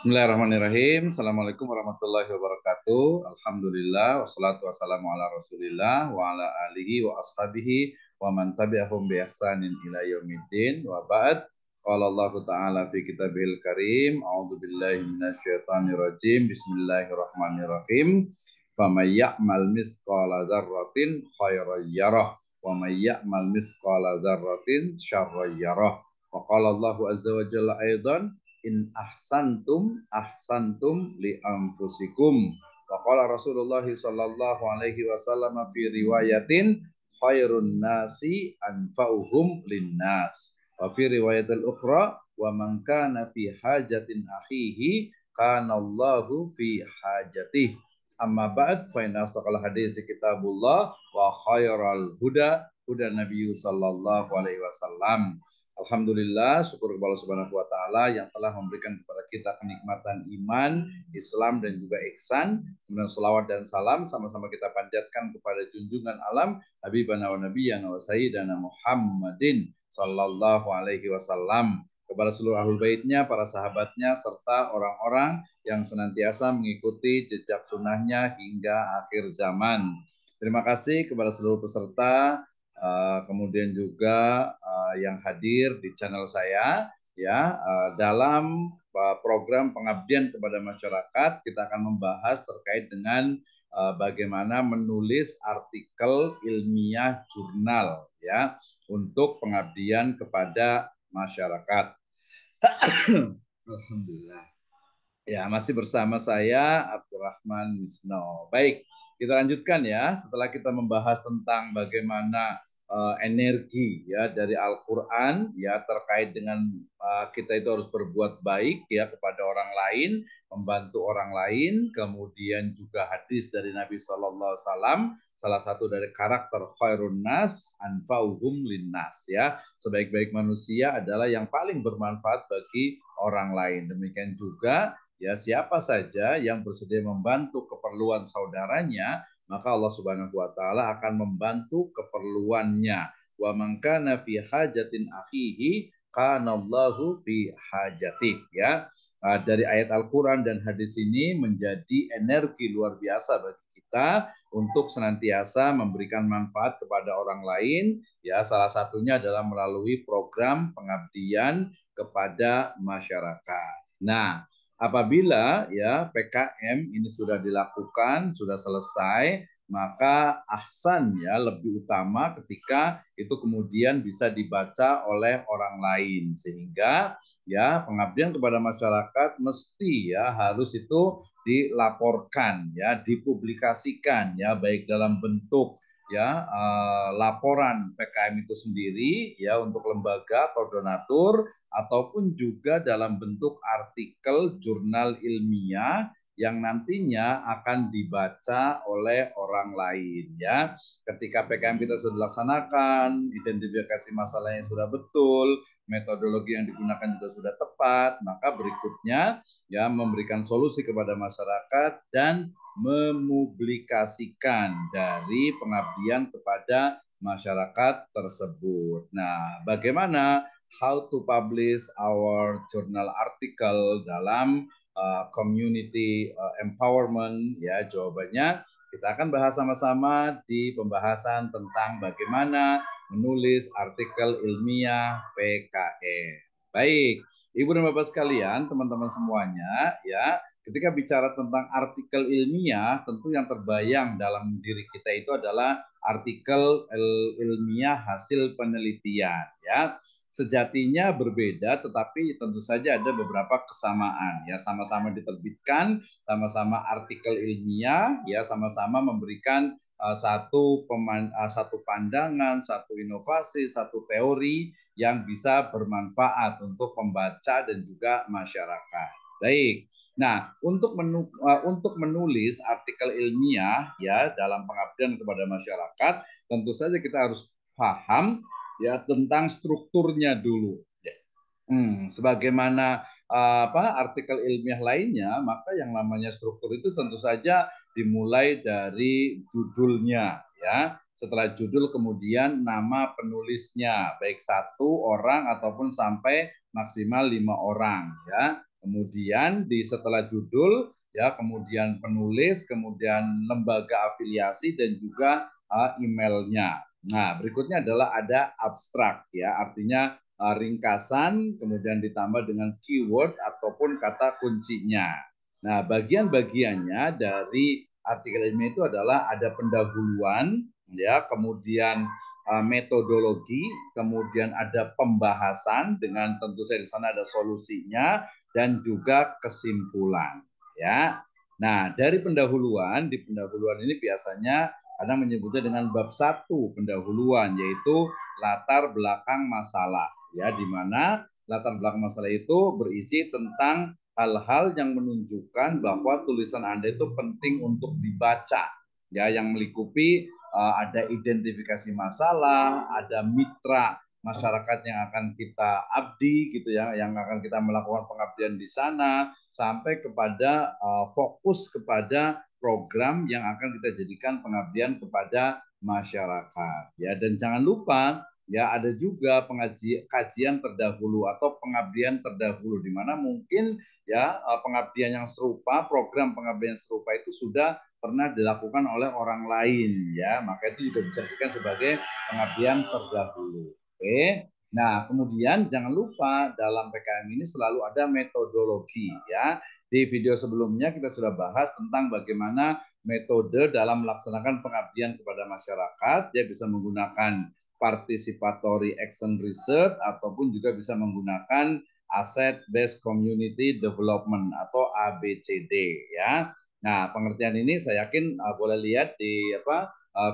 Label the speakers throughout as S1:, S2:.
S1: Bismillahirrahmanirrahim. Assalamualaikum warahmatullahi wabarakatuh. Alhamdulillah wassalatu wassalamu ala Rasulillah wa ala alihi wa ashabihi wa man tabi'ahum bi ihsanin ila yaumiddin. Wa ba'd. Qala Allah Ta'ala fi kitabihil karim. A'udzu billahi minasyaitonir rajim. Bismillahirrahmanirrahim. Faman ya'mal misqala dzarratin khairan yarah wa may ya'mal misqala dzarratin syarran yarah. Wa qala Allah azza wa jalla aidan in ahsantum li anfusikum. Wa qala Rasulullah sallallahu alaihi wasallam fi riwayatin khairun nasi anfa'uhum linnas. Wa fi riwayatil ukhra wa man kana fi hajatin akhihi kana Allahu fi hajatih. Amma ba'd fa inna astaqal hadits kitabullah wa khairal huda huda Nabi sallallahu alaihi wasallam. Alhamdulillah, syukur kepada Allah Subhanahu wa taala yang telah memberikan kepada kita kenikmatan iman, Islam dan juga ihsan. Kemudian selawat dan salam sama-sama kita panjatkan kepada junjungan alam Habibana wa Nabiyyana wa Sayyidana Muhammadin sallallahu alaihi wasallam, kepada seluruh ahlul baitnya, para sahabatnya serta orang-orang yang senantiasa mengikuti jejak sunnahnya hingga akhir zaman. Terima kasih kepada seluruh peserta, kemudian juga yang hadir di channel saya ya, dalam program pengabdian kepada masyarakat. Kita akan membahas terkait dengan bagaimana menulis artikel ilmiah jurnal ya untuk pengabdian kepada masyarakat. Alhamdulillah. Ya, masih bersama saya Abdurrahman Misno. Baik, kita lanjutkan ya. Setelah kita membahas tentang bagaimana energi ya dari Al-Qur'an ya terkait dengan kita itu harus berbuat baik ya kepada orang lain, membantu orang lain, kemudian juga hadis dari Nabi sallallahu alaihi wasallam, salah satu dari karakter khairun nas anfa'uhum linnas ya. Sebaik-baik manusia adalah yang paling bermanfaat bagi orang lain. Demikian juga ya, siapa saja yang bersedia membantu keperluan saudaranya, maka Allah Subhanahu wa taala akan membantu keperluannya. Wa man kana fi hajatin akhihi kana Allahu fi hajatih ya. Dari ayat Al-Qur'an dan hadis ini menjadi energi luar biasa bagi kita untuk senantiasa memberikan manfaat kepada orang lain ya. Salah satunya adalah melalui program pengabdian kepada masyarakat. Nah, apabila ya PKM ini sudah dilakukan, sudah selesai, maka ahsan ya lebih utama ketika itu kemudian bisa dibaca oleh orang lain, sehingga ya pengabdian kepada masyarakat mesti ya harus itu dilaporkan ya, dipublikasikan ya, baik dalam bentuk ya laporan PKM itu sendiri ya untuk lembaga atau donatur, ataupun juga dalam bentuk artikel jurnal ilmiah yang nantinya akan dibaca oleh orang lain ya. Ketika PKM kita sudah dilaksanakan, identifikasi masalahnya sudah betul, metodologi yang digunakan juga sudah tepat, maka berikutnya ya memberikan solusi kepada masyarakat dan memublikasikan dari pengabdian kepada masyarakat tersebut. Nah, bagaimana how to publish our journal article dalam community empowerment ya? Jawabannya kita akan bahas sama-sama di pembahasan tentang bagaimana menulis artikel ilmiah PKM. Baik, Ibu dan Bapak sekalian, teman-teman semuanya ya, ketika bicara tentang artikel ilmiah, tentu yang terbayang dalam diri kita itu adalah artikel ilmiah hasil penelitian ya. Sejatinya berbeda, tetapi tentu saja ada beberapa kesamaan ya, sama-sama diterbitkan, sama-sama artikel ilmiah ya, sama-sama memberikan satu pandangan, satu inovasi, satu teori yang bisa bermanfaat untuk pembaca dan juga masyarakat. Baik. Nah, untuk menulis artikel ilmiah ya dalam pengabdian kepada masyarakat, tentu saja kita harus paham ya tentang strukturnya dulu. Sebagaimana artikel ilmiah lainnya, maka yang namanya struktur itu tentu saja dimulai dari judulnya ya. Setelah judul kemudian nama penulisnya, baik satu orang ataupun sampai maksimal 5 orang ya. Kemudian setelah judul ya, kemudian penulis, kemudian lembaga afiliasi dan juga emailnya. Nah, berikutnya adalah ada abstrak ya, artinya ringkasan kemudian ditambah dengan keyword ataupun kata kuncinya. Nah, bagian-bagiannya dari artikel ilmiah itu adalah ada pendahuluan ya, kemudian metodologi, kemudian ada pembahasan dengan tentu saja di sana ada solusinya dan juga kesimpulan ya. Nah, dari pendahuluan, di pendahuluan ini biasanya kadang menyebutnya dengan bab 1 pendahuluan, yaitu latar belakang masalah ya, di mana latar belakang masalah itu berisi tentang hal-hal yang menunjukkan bahwa tulisan Anda itu penting untuk dibaca ya, yang melingkupi ada identifikasi masalah, ada mitra masyarakat yang akan kita abdi gitu ya, yang akan kita melakukan pengabdian di sana, sampai kepada fokus kepada program yang akan kita jadikan pengabdian kepada masyarakat ya. Dan jangan lupa ya, ada juga kajian terdahulu atau pengabdian terdahulu, di mana mungkin ya pengabdian yang serupa, program pengabdian serupa itu sudah pernah dilakukan oleh orang lain ya, maka itu juga bisa dijadikan sebagai pengabdian terdahulu. Oke. Nah, kemudian jangan lupa dalam PKM ini selalu ada metodologi ya. Di video sebelumnya kita sudah bahas tentang bagaimana metode dalam melaksanakan pengabdian kepada masyarakat. Dia bisa menggunakan participatory action research ataupun juga bisa menggunakan asset based community development atau ABCD ya. Nah, pengertian ini saya yakin boleh lihat di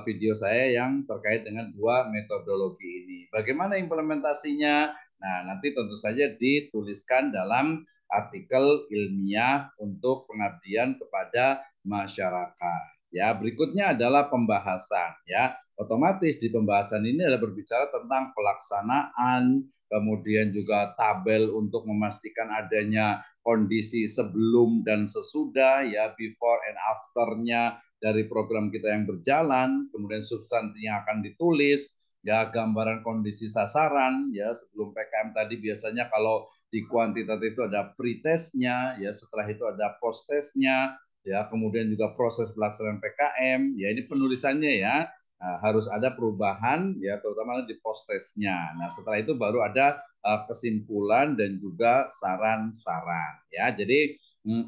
S1: video saya yang terkait dengan dua metodologi ini. Bagaimana implementasinya? Nah, nanti tentu saja dituliskan dalam artikel ilmiah untuk pengabdian kepada masyarakat. Ya, berikutnya adalah pembahasan ya. Otomatis di pembahasan ini adalah berbicara tentang pelaksanaan, kemudian juga tabel untuk memastikan adanya kondisi sebelum dan sesudah ya, before and after-nya dari program kita yang berjalan, kemudian substansi yang akan ditulis, ya gambaran kondisi sasaran ya. Sebelum PKM tadi biasanya kalau di kuantitatif itu ada pre-testnya ya, setelah itu ada post-testnya ya, kemudian juga proses pelaksanaan PKM ya, ini penulisannya ya. Nah, harus ada perubahan ya, terutama di post-testnya. Nah, setelah itu baru ada kesimpulan dan juga saran-saran ya. Jadi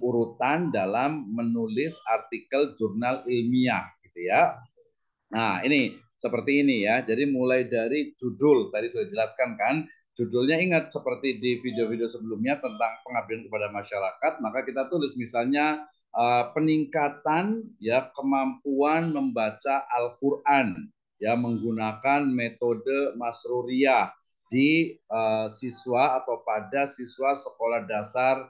S1: urutan dalam menulis artikel jurnal ilmiah gitu ya. Nah, ini seperti ini ya. Jadi mulai dari judul tadi sudah jelaskan kan. Judulnya ingat seperti di video-video sebelumnya tentang pengabdian kepada masyarakat, maka kita tulis misalnya peningkatan ya kemampuan membaca Al-Qur'an ya, menggunakan metode Masruriyah di siswa atau pada siswa sekolah dasar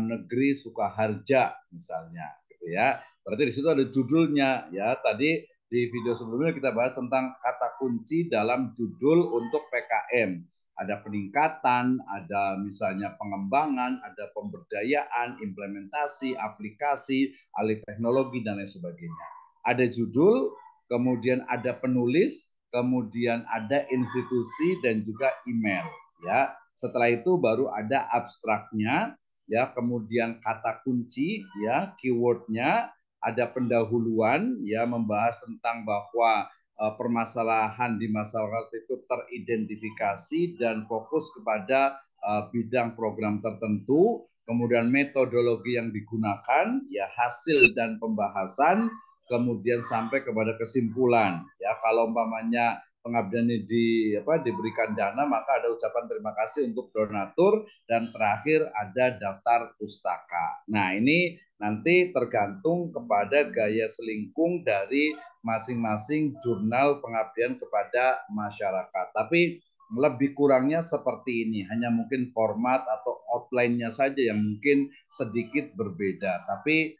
S1: negeri Sukaharja misalnya gitu ya. Berarti di situ ada judulnya ya. Tadi di video sebelumnya kita bahas tentang kata kunci dalam judul untuk PKM. Ada peningkatan, ada misalnya pengembangan, ada pemberdayaan, implementasi, aplikasi, alih teknologi, dan lain sebagainya. Ada judul, kemudian ada penulis, kemudian ada institusi, dan juga email. Ya, setelah itu baru ada abstraknya, ya, kemudian kata kunci, ya, keywordnya, ada pendahuluan ya, membahas tentang bahwa permasalahan di masyarakat itu teridentifikasi dan fokus kepada bidang program tertentu, kemudian metodologi yang digunakan ya, hasil dan pembahasan, kemudian sampai kepada kesimpulan ya. Kalau umpamanya pengabdian ini diberikan dana, maka ada ucapan terima kasih untuk donatur, dan terakhir ada daftar pustaka. Nah, ini nanti tergantung kepada gaya selingkung dari masing-masing jurnal pengabdian kepada masyarakat. Tapi lebih kurangnya seperti ini, hanya mungkin format atau outline-nya saja yang mungkin sedikit berbeda. Tapi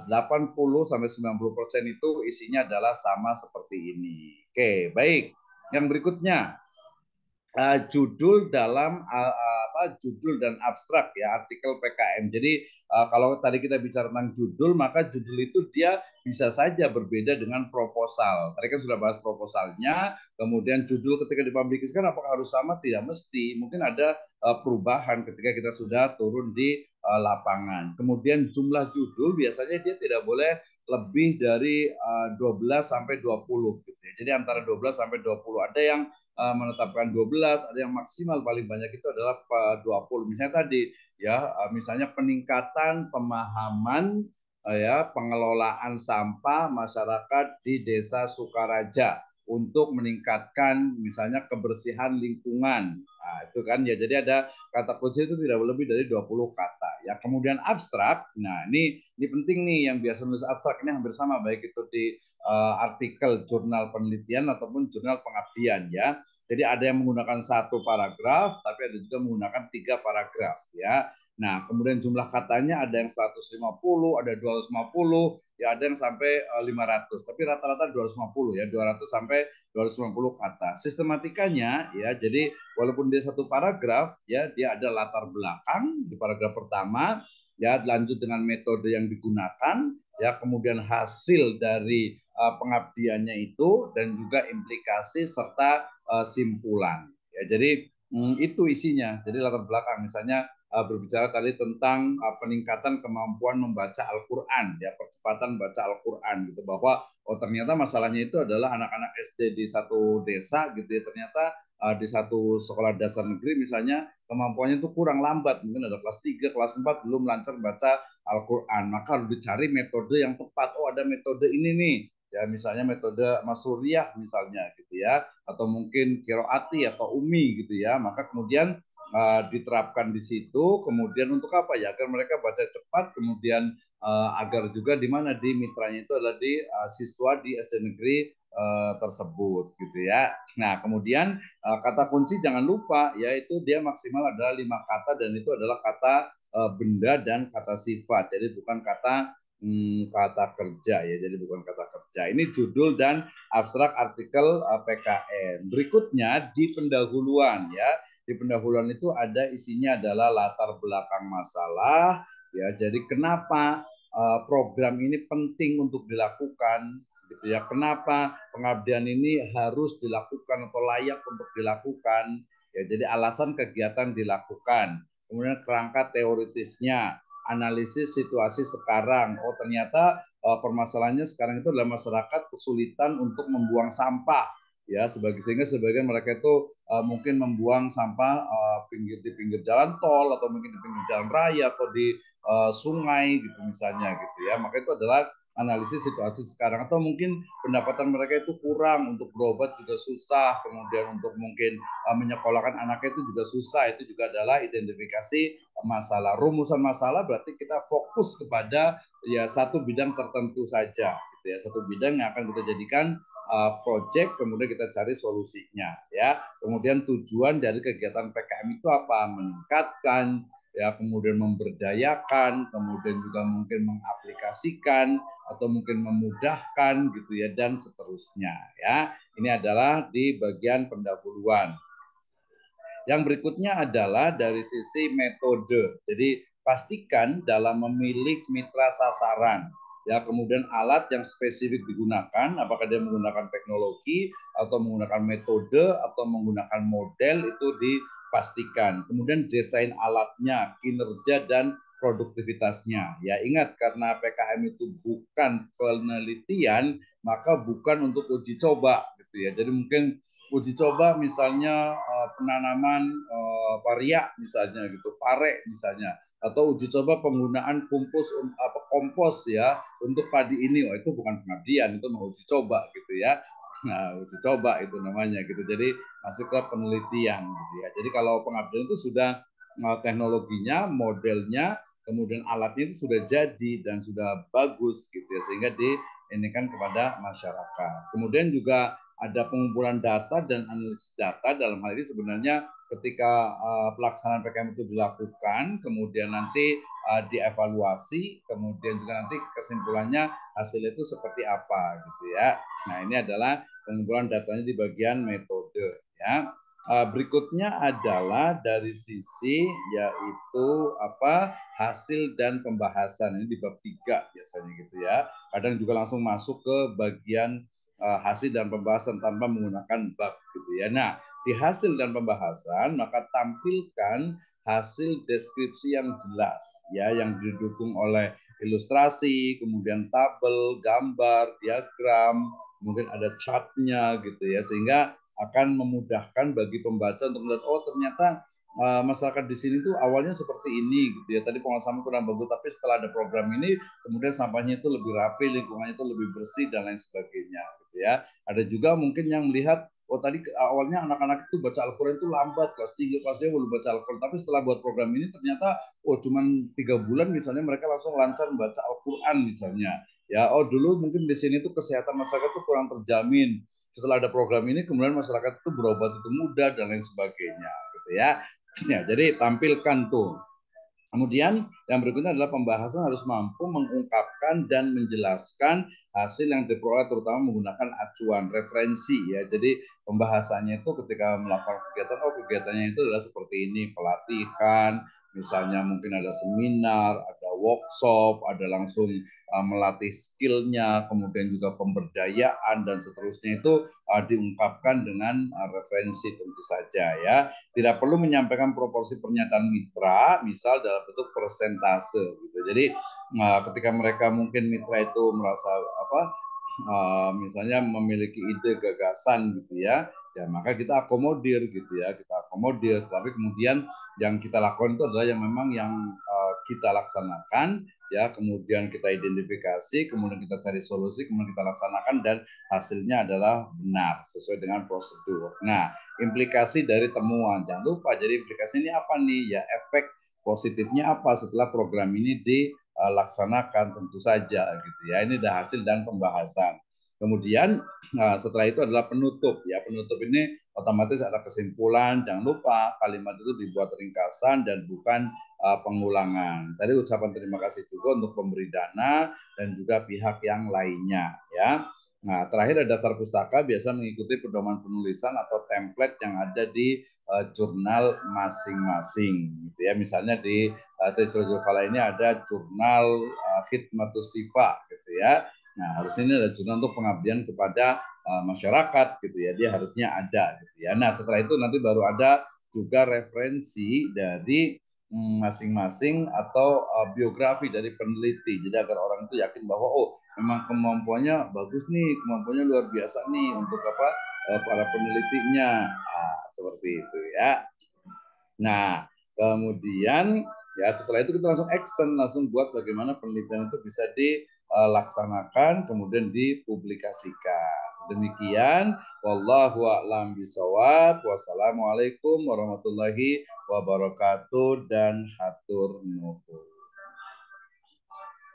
S1: 80-90% itu isinya adalah sama seperti ini. Oke, baik. Yang berikutnya, judul dalam judul dan abstrak ya, artikel PKM. Jadi kalau tadi kita bicara tentang judul, maka judul itu dia bisa saja berbeda dengan proposal. Tadi kan sudah bahas proposalnya, kemudian judul ketika dipublikasikan apakah harus sama? Tidak mesti. Mungkin ada perubahan ketika kita sudah turun di lapangan. Kemudian jumlah judul biasanya dia tidak boleh lebih dari 12 sampai 20 gitu ya. Jadi antara 12 sampai 20. Ada yang menetapkan 12, ada yang maksimal paling banyak itu adalah 20. Misalnya tadi ya, misalnya peningkatan pemahaman ya pengelolaan sampah masyarakat di Desa Sukaraja untuk meningkatkan misalnya kebersihan lingkungan. Nah, itu kan ya, jadi ada kata kunci itu tidak lebih dari 20 kata. Ya, kemudian abstrak. Nah, ini penting nih, yang biasa nulis abstrak ini hampir sama baik itu di artikel jurnal penelitian ataupun jurnal pengabdian ya. Jadi ada yang menggunakan satu paragraf, tapi ada juga menggunakan 3 paragraf ya. Nah, kemudian jumlah katanya ada yang 150, ada 250, ya ada yang sampai 500. Tapi rata-rata 250 ya, 200 sampai 250 kata. Sistematikanya ya, jadi walaupun dia satu paragraf ya, dia ada latar belakang di paragraf pertama, ya lanjut dengan metode yang digunakan, ya kemudian hasil dari pengabdiannya itu dan juga implikasi serta simpulan. Ya, jadi itu isinya. Jadi latar belakang misalnya berbicara tadi tentang peningkatan kemampuan membaca Al-Quran, ya percepatan baca Al-Quran gitu, bahwa oh ternyata masalahnya itu adalah anak-anak SD di satu desa gitu ya, ternyata di satu sekolah dasar negeri misalnya kemampuannya itu kurang lambat, mungkin ada kelas 3, kelas 4 belum lancar baca Al-Quran, maka harus dicari metode yang tepat. Oh ada metode ini nih, ya misalnya metode Masuriyah misalnya gitu ya, atau mungkin Kiroati atau Umi gitu ya, maka kemudian diterapkan di situ. Kemudian untuk apa ya, agar mereka baca cepat, kemudian agar juga di mana di mitranya itu adalah di siswa di SD negeri tersebut gitu ya. Nah kemudian kata kunci jangan lupa, yaitu dia maksimal adalah 5 kata, dan itu adalah kata benda dan kata sifat. Jadi bukan kata kerja ya, jadi bukan kata kerja. Ini judul dan abstrak artikel PKM. Berikutnya di pendahuluan ya. Di pendahuluan itu ada isinya adalah latar belakang masalah ya. Jadi kenapa program ini penting untuk dilakukan gitu ya. Kenapa pengabdian ini harus dilakukan atau layak untuk dilakukan ya. Jadi alasan kegiatan dilakukan. Kemudian kerangka teoritisnya, analisis situasi sekarang. Oh ternyata permasalahannya sekarang itu adalah masyarakat kesulitan untuk membuang sampah ya, sehingga sebagian mereka itu mungkin membuang sampah di pinggir jalan tol, atau mungkin di pinggir jalan raya, atau di sungai gitu misalnya gitu ya. Maka itu adalah analisis situasi sekarang, atau mungkin pendapatan mereka itu kurang, untuk berobat juga susah, kemudian untuk mungkin menyekolahkan anaknya itu juga susah. Itu juga adalah identifikasi masalah. Rumusan masalah berarti kita fokus kepada ya satu bidang tertentu saja gitu ya, satu bidang yang akan kita jadikan project, kemudian kita cari solusinya ya. Kemudian tujuan dari kegiatan PKM itu apa? Meningkatkan ya, kemudian memberdayakan, kemudian juga mungkin mengaplikasikan atau mungkin memudahkan gitu ya, dan seterusnya ya. Ini adalah di bagian pendahuluan. Yang berikutnya adalah dari sisi metode. Jadi pastikan dalam memilih mitra sasaran, ya kemudian alat yang spesifik digunakan, apakah dia menggunakan teknologi atau menggunakan metode atau menggunakan model, itu dipastikan. Kemudian desain alatnya, kinerja dan produktivitasnya. Ya ingat, karena PKM itu bukan penelitian, maka bukan untuk uji coba gitu ya. Jadi mungkin uji coba misalnya penanaman paria misalnya gitu, pare misalnya, atau uji coba penggunaan kompos ya untuk padi ini. Oh itu bukan pengabdian, itu mau uji coba gitu ya. Nah uji coba itu namanya gitu, jadi masuk ke penelitian gitu ya. Jadi kalau pengabdian itu sudah teknologinya, modelnya, kemudian alatnya itu sudah jadi dan sudah bagus gitu ya, sehingga ini kan kepada masyarakat. Kemudian juga ada pengumpulan data dan analisis data. Dalam hal ini sebenarnya ketika pelaksanaan PKM itu dilakukan, kemudian nanti dievaluasi, kemudian juga nanti kesimpulannya hasil itu seperti apa gitu ya. Nah ini adalah pengumpulan datanya di bagian metode ya. Berikutnya adalah dari sisi yaitu hasil dan pembahasan. Ini di bab 3 biasanya gitu ya. Kadang juga langsung masuk ke bagian hasil dan pembahasan tanpa menggunakan bab gitu ya. Nah, di hasil dan pembahasan maka tampilkan hasil deskripsi yang jelas ya, yang didukung oleh ilustrasi, kemudian tabel, gambar, diagram, mungkin ada chartnya gitu ya, sehingga akan memudahkan bagi pembaca untuk melihat oh ternyata masyarakat di sini tuh awalnya seperti ini gitu ya. Tadi pengawasan kurang bagus, tapi setelah ada program ini kemudian sampahnya itu lebih rapi, lingkungannya itu lebih bersih dan lain sebagainya gitu ya. Ada juga mungkin yang melihat oh tadi awalnya anak-anak itu baca Al-Quran itu lambat, kelas 3, kelas 2 belum baca Al-Quran, tapi setelah buat program ini ternyata oh cuman 3 bulan misalnya mereka langsung lancar membaca Al-Quran misalnya. Ya, oh dulu mungkin di sini tuh kesehatan masyarakat tuh kurang terjamin. Setelah ada program ini kemudian masyarakat itu berobat itu mudah dan lain sebagainya gitu ya. Ya, jadi tampilkan tuh. Kemudian yang berikutnya adalah pembahasan harus mampu mengungkapkan dan menjelaskan hasil yang diperoleh terutama menggunakan acuan referensi ya. Jadi pembahasannya itu ketika melakukan kegiatan, oh kegiatannya itu adalah seperti ini, pelatihan, misalnya mungkin ada seminar, ada workshop, ada langsung melatih skillnya, kemudian juga pemberdayaan dan seterusnya itu diungkapkan dengan referensi tentu saja ya. Tidak perlu menyampaikan proporsi pernyataan mitra, misal dalam bentuk persentase gitu. Jadi ketika mereka mungkin mitra itu merasa apa misalnya memiliki ide gagasan gitu ya, ya maka kita akomodir gitu ya, kita akomodir. Tapi kemudian yang kita lakukan itu adalah yang memang yang kita laksanakan ya, kemudian kita identifikasi, kemudian kita cari solusi, kemudian kita laksanakan dan hasilnya adalah benar sesuai dengan prosedur. Nah, implikasi dari temuan jangan lupa. Jadi implikasi ini apa nih? Ya efek positifnya apa setelah program ini dilaksanakan tentu saja gitu ya. Ini adalah hasil dan pembahasan. Kemudian setelah itu adalah penutup ya. Penutup ini otomatis ada kesimpulan. Jangan lupa kalimat itu dibuat ringkasan dan bukan pengulangan. Tadi ucapan terima kasih juga untuk pemberi dana dan juga pihak yang lainnya ya. Nah, terakhir ada daftar pustaka biasa mengikuti pedoman penulisan atau template yang ada di jurnal masing-masing gitu ya. Misalnya di Sejul Fala ini ada jurnal Khidmatus Sifa gitu ya. Nah, harusnya ini adalah jurnal untuk pengabdian kepada masyarakat gitu ya. Dia harusnya ada gitu ya. Nah, setelah itu nanti baru ada juga referensi dari masing-masing atau biografi dari peneliti. Jadi agar orang itu yakin bahwa oh memang kemampuannya bagus nih, kemampuannya luar biasa nih untuk apa para penelitinya. Seperti itu ya. Nah, kemudian ya setelah itu kita langsung action, langsung buat bagaimana penelitian itu bisa dilaksanakan kemudian dipublikasikan. Demikian, wallahu a'lam bishawab. Wassalamualaikum warahmatullahi wabarakatuh dan hatur nuhun.